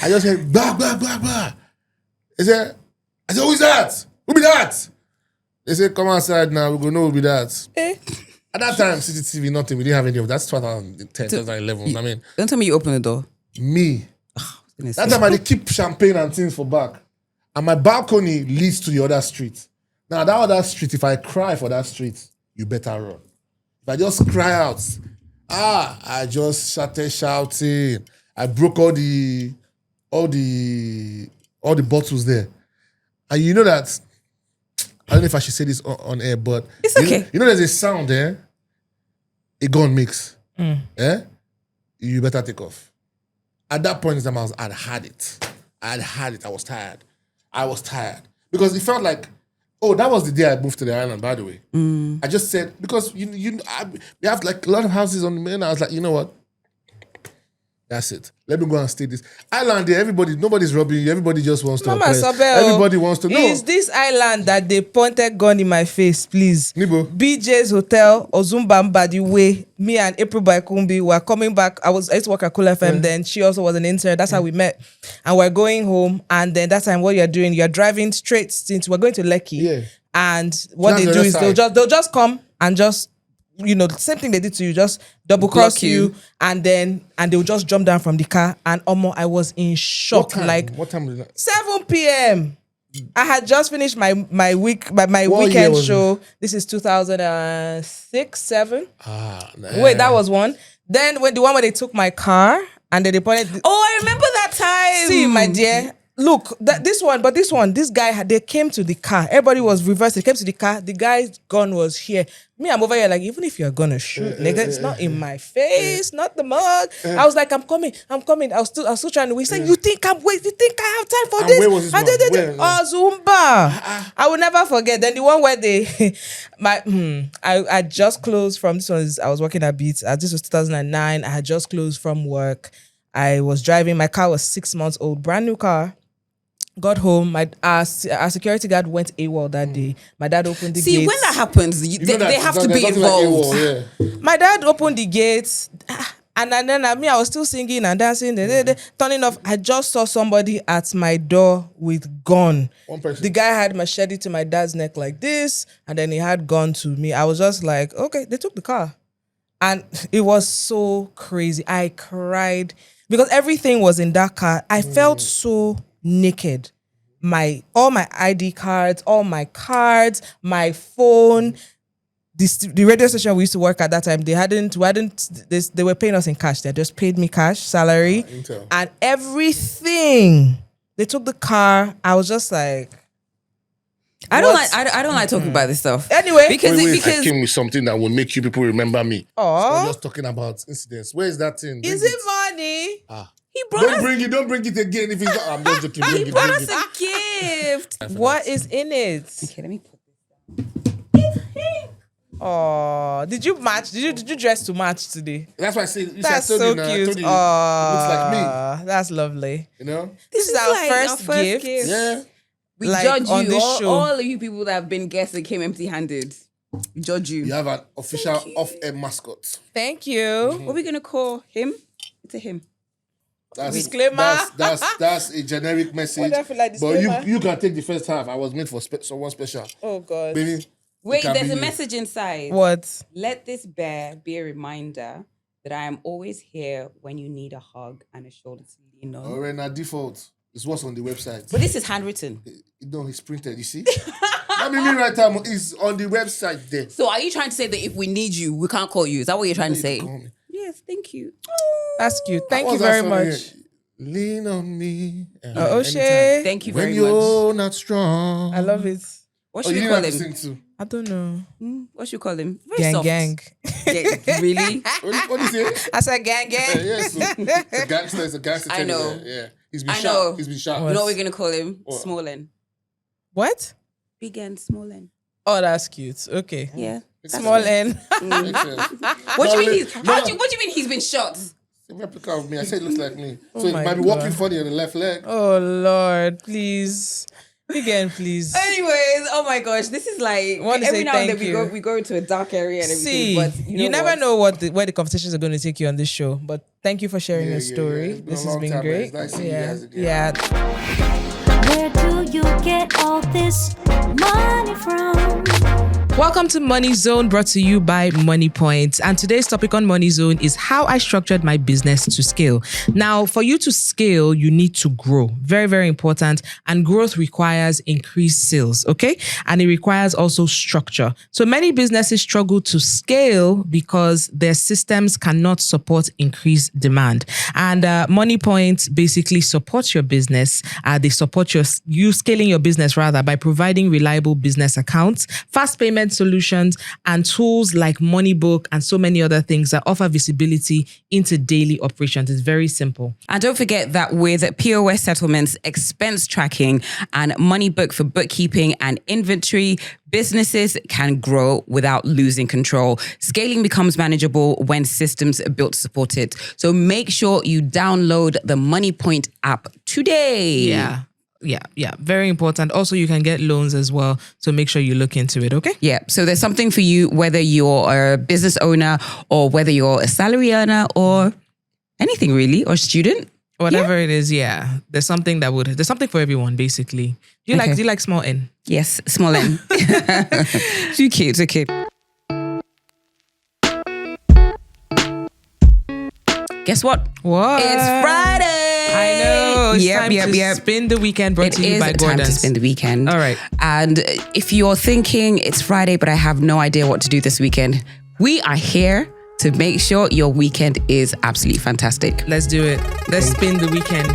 I just said, blah, blah, blah, blah. I said, who is that? Who be that? They said, come outside now. We're going to know who be that. At that time, CCTV, nothing. We didn't have any of that. That's 2010, 2011. I mean, Don't tell me you opened the door. me. That time I dey keep champagne and things for back. And my balcony leads to the other street. Now, that other street, if I cry for that street, you better run. If I just cry out, I just started shouting. I broke all the bottles there. And you know that, I don't know if I should say this on air, but It's okay. You know there's a sound there, a gun mix. You better take off. At that point in time, I'd had it. I was tired. Because it felt like, that was the day I moved to the island, by the way. I just said, because we have like a lot of houses on the main. I was like, you know what? That's it. Let me go and stay this island there. Nobody's robbing you. Everybody just wants to Mama oppress. Sobel, Everybody wants to know. Is this island that they pointed gun in my face, please? Nibo. BJ's Hotel, Ozumba the way. Me and April Baikumbi were coming back. I used to work at Cool FM then. She also was an intern. That's how we met. And we're going home. And then that time, what you're doing, you're driving straight since we're going to Lekki. Yeah. And what That's they the do other is side. they'll just come and just, the same thing they did to you, just double cross Block you. you, and they'll just jump down from the car. And I was in shock. What time is that? 7 p.m. I had just finished my What year weekend was show. This is 2006, 7. Nah. Wait, that was one. Then when the one where they took my car and then they pointed. Oh, I remember that time. See, my dear. Look, this guy, they came to the car. Everybody was reversed. They came to the car. The guy's gun was here. Me, I'm over here like, even if you're gonna shoot, nigga, it's not in my face, not the mug. I was like, I'm coming. I was still trying to wait. He said, you think I have time for And this? where was this man? Where? Zumba. I will never forget. Then the one where I just closed from this one. I was working at Beats. This was 2009. I had just closed from work. I was driving. My car was 6 months old, brand new car. Got home. Our security guard went AWOL that day. My dad opened the gates. See, when that happens, they have to be involved. My dad opened the gates, and then I was still singing and dancing, turning off. I just saw somebody at my door with gun. One person. The guy had machete to my dad's neck like this, and then he had gun to me. I was just like, okay, they took the car. And it was so crazy. I cried because everything was in that car. I felt so naked. All my ID cards, all my cards, my phone, the radio station we used to work at that time, they were paying us in cash. They just paid me cash, salary, and everything. They took the car. I was just like, I don't like talking about this stuff. Anyway, because I came with something that will make you people remember me. Oh, So I'm just talking about incidents. Where is that thing? is Bring it money? he brought Don't us. bring it again. If it's not, I'm just joking. He brought us a gift. What is in it? Okay, let me put this down. Oh, did you match? Did you dress to match today? That's why I say That's so cute. I told you, Oh, it looks like me. That's lovely. You know? This is our like first gift. Yeah. We Like, judge on you. this All, show. all of you people that have been guests that came empty-handed. We judge you. You have an official OffAir mascot. Thank you. What are we gonna call him? It's a him. That's, Disclaimer. That's a generic message. What do I feel like But disclaimer? you can take the first half. I was made for someone special. Oh God. Baby. Wait, it can there's be a you. message inside. What? Let this bear be a reminder that I am always here when you need a hug and a shoulder to lean on. Alright, now default. It's what's on the website. But this is handwritten. No, it's printed, you see? Let me right time. It's on the website there. So are you trying to say that if we need you, we can't call you? Is that what you're trying to say? Call me. Yes, thank you. That's cute. Thank you What's that very song much. here? Lean on me. Oshay. Thank you When very you're much. not strong. I love it. What Oh, should you we didn't call have to him? sing too. I don't know. What should we call him? Very Gang soft. gang. Yeah, really? What do you say? I said gang gang. Yeah, so it's a gangster. I know. teddy bear, yeah. He's been I shot. know. He's been shot. You know what we're gonna call him? What? Smollen. What? BigN, Smollen. Oh, that's cute. Okay. Yeah. Small N. Makes sense. What do you mean? No, What do you mean he's been shot? It's a replica of me. I said it looks like me. Oh So it my might be God. walking funny on the left leg. Oh Lord, please. Again, please. Anyways, oh my gosh, this is like Want to every say now and thank then you. we go into a dark area and everything. See, but you never know where the conversations are going to take you on this show. But thank you for sharing Yeah, your yeah, story. yeah. It's been This a has long been time, man. great. It's nice seeing you Yeah, guys again. yeah. Where do you get all this money from? Welcome to Money Zone, brought to you by Money Point. And today's topic on Money Zone is how I structured my business to scale. Now, for you to scale, you need to grow. Very, very important. And growth requires increased sales, okay? And it requires also structure. So many businesses struggle to scale because their systems cannot support increased demand. And Money Point basically supports your business. They support you scaling your business rather by providing reliable business accounts, fast payment payment solutions, and tools like Moneybook and so many other things that offer visibility into daily operations. It's very simple. And don't forget that with POS settlements, expense tracking, and Moneybook for bookkeeping and inventory, businesses can grow without losing control. Scaling becomes manageable when systems are built to support it. So make sure you download the MoneyPoint app today. Yeah. Very important. Also, you can get loans as well. So make sure you look into it, okay? Yeah. So there's something for you, whether you're a business owner or whether you're a salary earner or anything really, or student. Whatever it is, there's something for everyone, basically. Do you like small N? Yes, small N. Too cute. Guess what? What? It's Friday. I know. It's time to spin the weekend, brought to you by Gordon's. It is time to spin the weekend. All right. And if you're thinking it's Friday, but I have no idea what to do this weekend, we are here to make sure your weekend is absolutely fantastic. Let's do it. Let's spin the weekend.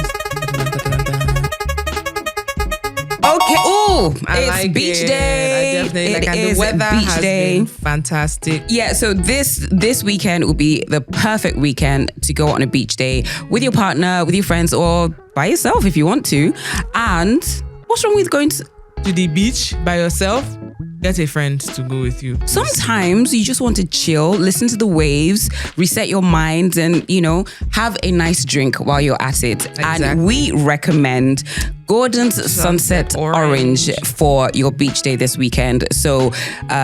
Okay. Oh, I it's like beach it. day. I definitely like it. And is the weather beach has day. been fantastic. Yeah, so this weekend will be the perfect weekend to go on a beach day with your partner, with your friends, or by yourself if you want to. And what's wrong with going to the beach by yourself? Get a friend to go with you. Sometimes you just want to chill, listen to the waves, reset your mind, and, have a nice drink while you're at it. Exactly. And we recommend Gordon's Sunset Orange for your beach day this weekend. So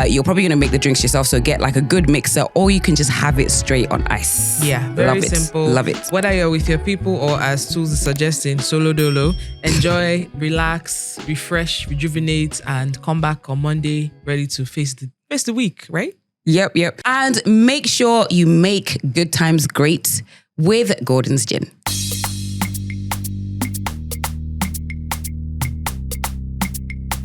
you're probably going to make the drinks yourself. So get like a good mixer, or you can just have it straight on ice. Yeah, very simple. Love it. Whether you're with your people or, as Tools is suggesting, solo dolo, enjoy, relax, refresh, rejuvenate, and come back on Monday ready to face the week, right? Yep. And make sure you make good times great with Gordon's Gin.